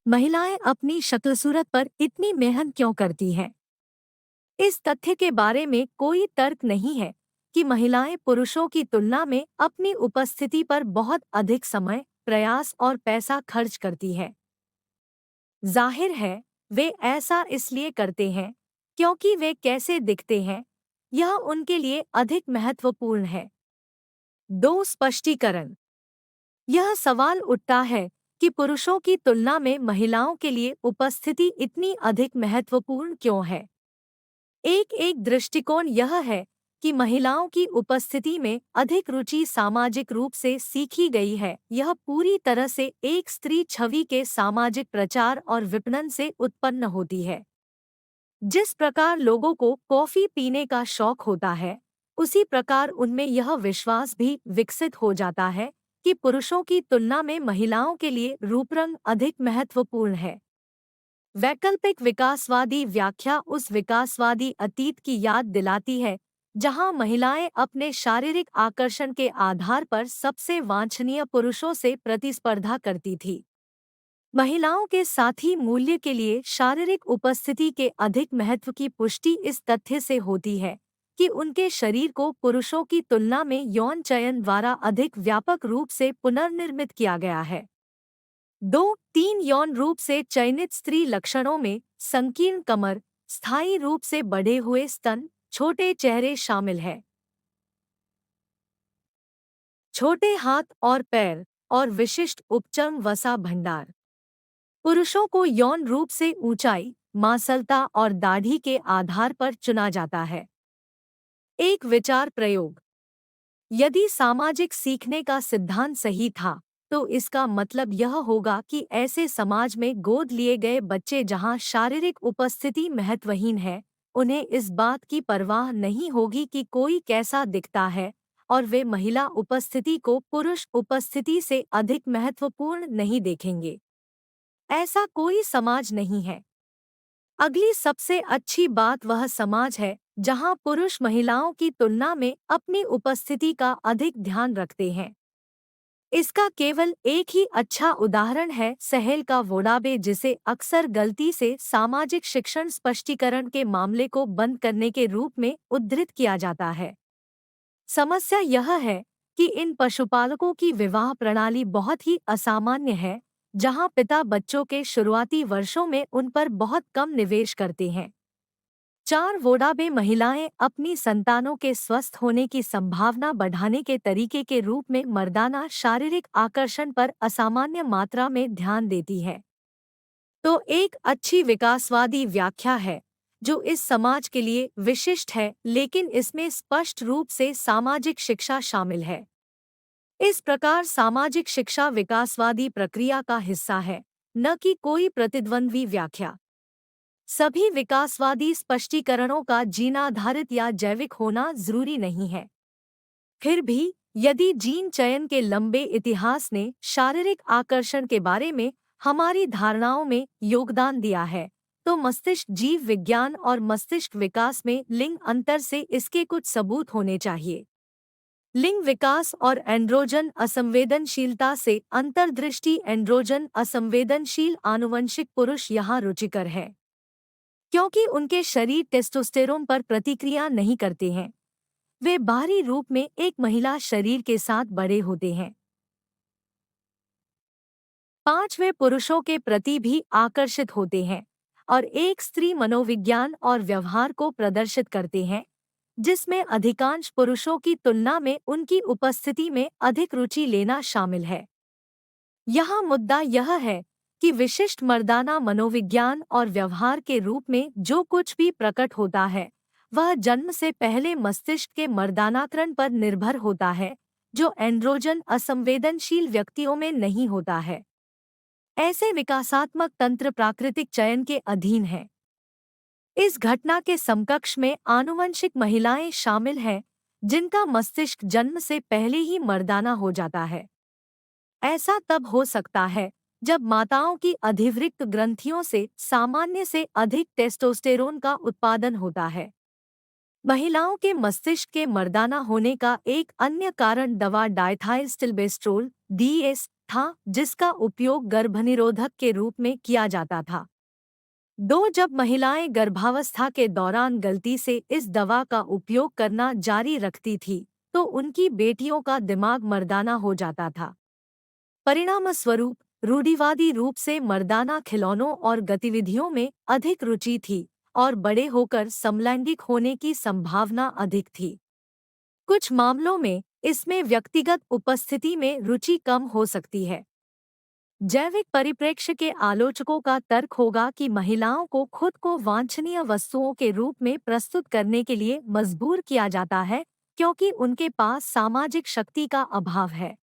महिलाएं अपनी शक्ल सूरत पर इतनी मेहनत क्यों करती हैं? इस तथ्य के बारे में कोई तर्क नहीं है कि महिलाएं पुरुषों की तुलना में अपनी उपस्थिति पर बहुत अधिक समय, प्रयास और पैसा खर्च करती हैं। जाहिर है, वे ऐसा इसलिए करते हैं क्योंकि वे कैसे दिखते हैं, यह उनके लिए अधिक महत्वपूर्ण है। दो स्पष्टीकरण। यह सवाल उठता है कि पुरुषों की तुलना में महिलाओं के लिए उपस्थिति इतनी अधिक महत्वपूर्ण क्यों है। एक एक दृष्टिकोण यह है कि महिलाओं की उपस्थिति में अधिक रुचि सामाजिक रूप से सीखी गई है। यह पूरी तरह से एक स्त्री छवि के सामाजिक प्रचार और विपणन से उत्पन्न होती है। जिस प्रकार लोगों को कॉफी पीने का शौक होता है, उसी प्रकार उनमें यह विश्वास भी विकसित हो जाता है कि पुरुषों की तुलना में महिलाओं के लिए रूपरंग अधिक महत्वपूर्ण है। वैकल्पिक विकासवादी व्याख्या उस विकासवादी अतीत की याद दिलाती है जहां महिलाएं अपने शारीरिक आकर्षण के आधार पर सबसे वांछनीय पुरुषों से प्रतिस्पर्धा करती थी। महिलाओं के साथी मूल्य के लिए शारीरिक उपस्थिति के अधिक महत्व की पुष्टि इस तथ्य से होती है कि उनके शरीर को पुरुषों की तुलना में यौन चयन द्वारा अधिक व्यापक रूप से पुनर्निर्मित किया गया है। दो तीन यौन रूप से चयनित स्त्री लक्षणों में संकीर्ण कमर, स्थायी रूप से बढ़े हुए स्तन, छोटे चेहरे शामिल है। छोटे हाथ और पैर और विशिष्ट उपचम वसा भंडार। पुरुषों को यौन रूप से ऊंचाई, मांसलता और दाढ़ी के आधार पर चुना जाता है। एक विचार प्रयोग। यदि सामाजिक सीखने का सिद्धांत सही था, तो इसका मतलब यह होगा कि ऐसे समाज में गोद लिए गए बच्चे जहां शारीरिक उपस्थिति महत्वहीन है, उन्हें इस बात की परवाह नहीं होगी कि कोई कैसा दिखता है, और वे महिला उपस्थिति को पुरुष उपस्थिति से अधिक महत्वपूर्ण नहीं देखेंगे। ऐसा कोई समाज नहीं है। अगली सबसे अच्छी बात वह समाज है जहां पुरुष महिलाओं की तुलना में अपनी उपस्थिति का अधिक ध्यान रखते हैं। इसका केवल एक ही अच्छा उदाहरण है सहेल का वोडाबे, जिसे अक्सर गलती से सामाजिक शिक्षण स्पष्टीकरण के मामले को बंद करने के रूप में उद्धृत किया जाता है। समस्या यह है कि इन पशुपालकों की विवाह प्रणाली बहुत ही असामान्य है, जहां पिता बच्चों के शुरुआती वर्षों में उन पर बहुत कम निवेश करते हैं। चार वोडाबे महिलाएं अपनी संतानों के स्वस्थ होने की संभावना बढ़ाने के तरीके के रूप में मर्दाना शारीरिक आकर्षण पर असामान्य मात्रा में ध्यान देती है। तो एक अच्छी विकासवादी व्याख्या है जो इस समाज के लिए विशिष्ट है, लेकिन इसमें स्पष्ट रूप से सामाजिक शिक्षा शामिल है। इस प्रकार सामाजिक शिक्षा विकासवादी प्रक्रिया का हिस्सा है, न कि कोई प्रतिद्वंद्वी व्याख्या। सभी विकासवादी स्पष्टीकरणों का जीन आधारित या जैविक होना जरूरी नहीं है। फिर भी, यदि जीन चयन के लंबे इतिहास ने शारीरिक आकर्षण के बारे में हमारी धारणाओं में योगदान दिया है, तो मस्तिष्क जीव विज्ञान और मस्तिष्क विकास में लिंग अंतर से इसके कुछ सबूत होने चाहिए। लिंग विकास और एंड्रोजन असंवेदनशीलता से अंतर्दृष्टि। एंड्रोजन असंवेदनशील आनुवंशिक पुरुष यहाँ रुचिकर है क्योंकि उनके शरीर टेस्टोस्टेरोन पर प्रतिक्रिया नहीं करते हैं। वे बाहरी रूप में एक महिला शरीर के साथ बड़े होते हैं। पांच, वे पुरुषों के प्रति भी आकर्षित होते हैं और एक स्त्री मनोविज्ञान और व्यवहार को प्रदर्शित करते हैं जिसमें अधिकांश पुरुषों की तुलना में उनकी उपस्थिति में अधिक रुचि लेना शामिल है। यहाँ मुद्दा यह है कि विशिष्ट मर्दाना मनोविज्ञान और व्यवहार के रूप में जो कुछ भी प्रकट होता है, वह जन्म से पहले मस्तिष्क के मर्दानाकरण पर निर्भर होता है, जो एंड्रोजन असंवेदनशील व्यक्तियों में नहीं होता है। ऐसे विकासात्मक तंत्र प्राकृतिक चयन के अधीन हैं। इस घटना के समकक्ष में आनुवंशिक महिलाएं शामिल हैं, जिनका मस्तिष्क जन्म से पहले ही मर्दाना हो जाता है। ऐसा तब हो सकता है जब माताओं की अधिवृक्क ग्रंथियों से सामान्य से अधिक टेस्टोस्टेरोन का उत्पादन होता है। महिलाओं के मस्तिष्क के मर्दाना होने का एक अन्य कारण दवा डायथाइलस्टिल्बेस्ट्रोल (डीएस) था जिसका उपयोग गर्भनिरोधक के रूप में किया जाता था। जब महिलाएं गर्भावस्था के दौरान गलती से इस दवा का उपयोग करना जारी रखती थी, तो उनकी बेटियों का दिमाग मर्दाना हो जाता था। परिणामस्वरूप रूढ़िवादी रूप से मर्दाना खिलौनों और गतिविधियों में अधिक रुचि थी और बड़े होकर समलैंगिक होने की संभावना अधिक थी। कुछ मामलों में इसमें व्यक्तिगत उपस्थिति में रुचि कम हो सकती है। जैविक परिप्रेक्ष्य के आलोचकों का तर्क होगा कि महिलाओं को खुद को वांछनीय वस्तुओं के रूप में प्रस्तुत करने के लिए मजबूर किया जाता है, क्योंकि उनके पास सामाजिक शक्ति का अभाव है।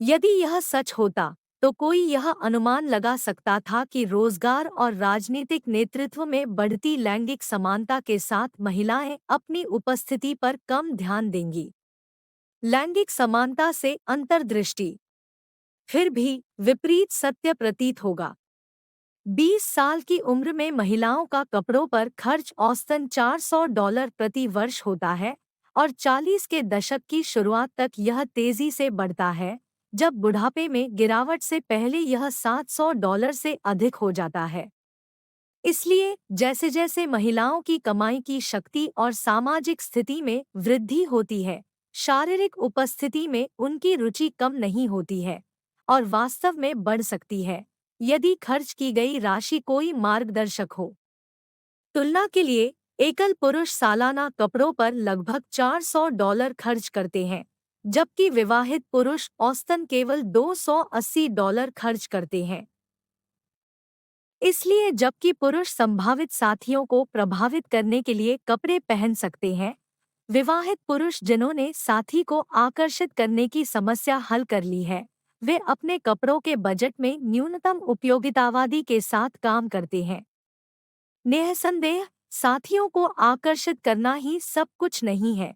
यदि यह सच होता, तो कोई यह अनुमान लगा सकता था कि रोजगार और राजनीतिक नेतृत्व में बढ़ती लैंगिक समानता के साथ महिलाएं अपनी उपस्थिति पर कम ध्यान देंगी। लैंगिक समानता से अंतर्दृष्टि फिर भी विपरीत सत्य प्रतीत होगा। 20 साल की उम्र में महिलाओं का कपड़ों पर खर्च औसतन $400 प्रति वर्ष होता है और 40 के दशक की शुरुआत तक यह तेजी से बढ़ता है, जब बुढ़ापे में गिरावट से पहले यह $700 से अधिक हो जाता है। इसलिए जैसे जैसे महिलाओं की कमाई की शक्ति और सामाजिक स्थिति में वृद्धि होती है, शारीरिक उपस्थिति में उनकी रुचि कम नहीं होती है और वास्तव में बढ़ सकती है, यदि खर्च की गई राशि कोई मार्गदर्शक हो। तुलना के लिए, एकल पुरुष सालाना कपड़ों पर लगभग $400 खर्च करते हैं, जबकि विवाहित पुरुष औसतन केवल $280 खर्च करते हैं। इसलिए जबकि पुरुष संभावित साथियों को प्रभावित करने के लिए कपड़े पहन सकते हैं, विवाहित पुरुष जिन्होंने साथी को आकर्षित करने की समस्या हल कर ली है, वे अपने कपड़ों के बजट में न्यूनतम उपयोगितावादी के साथ काम करते हैं। निःसंदेह, साथियों को आकर्षित करना ही सब कुछ नहीं है,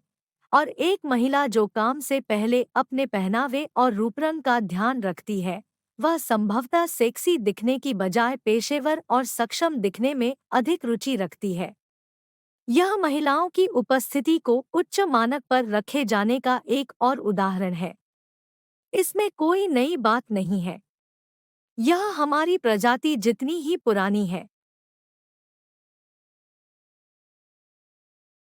और एक महिला जो काम से पहले अपने पहनावे और रूपरंग का ध्यान रखती है, वह संभवतः सेक्सी दिखने की बजाय पेशेवर और सक्षम दिखने में अधिक रुचि रखती है। यह महिलाओं की उपस्थिति को उच्च मानक पर रखे जाने का एक और उदाहरण है। इसमें कोई नई बात नहीं है। यह हमारी प्रजाति जितनी ही पुरानी है,